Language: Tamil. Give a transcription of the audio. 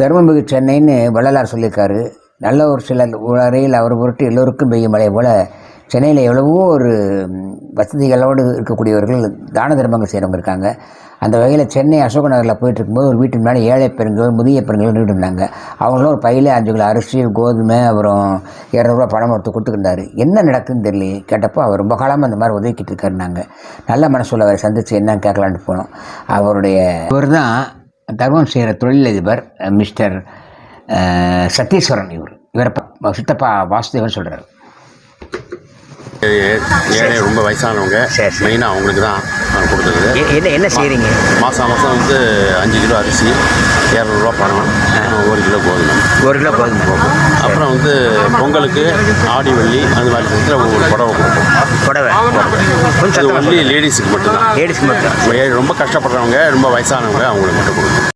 தர்மமிகு சென்னைன்னு வள்ளலார் சொல்லியிருக்காரு. நல்ல ஒரு சிலர் வரையில் அவர் பொருட்டு எல்லோருக்கும் பெய்யும் மழை போல் சென்னையில் எவ்வளவோ ஒரு வசதிகளோடு இருக்கக்கூடியவர்கள் தான தர்மங்கள் செய்கிறவங்க இருக்காங்க. அந்த வகையில் சென்னை அசோக நகரில் போயிட்டு இருக்கும்போது ஒரு வீட்டுக்கு முன்னாடி ஏழை பெண்கள் முதிய பெண்கள் நின்றுட்டு இருந்தாங்க. அவங்களும் ஒரு பையில் 5 கிலோ அரிசி, கோதுமை, அப்புறம் 200 ரூபா பணம் எடுத்து கொடுத்துக்கிட்டாரு. என்ன நடக்குதுன்னு தெரியல. கேட்டப்போ அவர் ரொம்ப காலமாக அந்த மாதிரி உதவிக்கிட்டு இருக்காருனாங்க. நல்ல மனசுல அவரை சந்தித்து என்னன்னு கேட்கலான்ட்டு போனோம். இவர் தான் தர்மம் செய்கிற தொழிலதிபர் மிஸ்டர் சத்தீஸ்வரன். இவரை சித்தப்பா வாசுதேவன் சொல்கிறார். ஏழை ரொம்ப வயசானவங்க மெயினாக அவங்களுக்கு தான் நான் கொடுத்துருக்குது. என்ன செய்கிறீங்க? மாதம் வந்து 5 கிலோ அரிசி, 200 ரூபா பணம், 1 கிலோ கோதுமை. 1 கிலோ கோதுமை போகும். அப்புறம் வந்து பொங்கலுக்கு ஆடி வெள்ளி அந்த மாதிரி விஷயத்தில் ஒரு புடவை கொடுப்போம். புடவை ஒன்லி லேடிஸுக்கு மட்டும்தான். லேடிஸுக்கு மட்டும். ரொம்ப கஷ்டப்படுறவங்க, ரொம்ப வயசானவங்க அவங்களுக்கு மட்டும் கொடுப்போம்.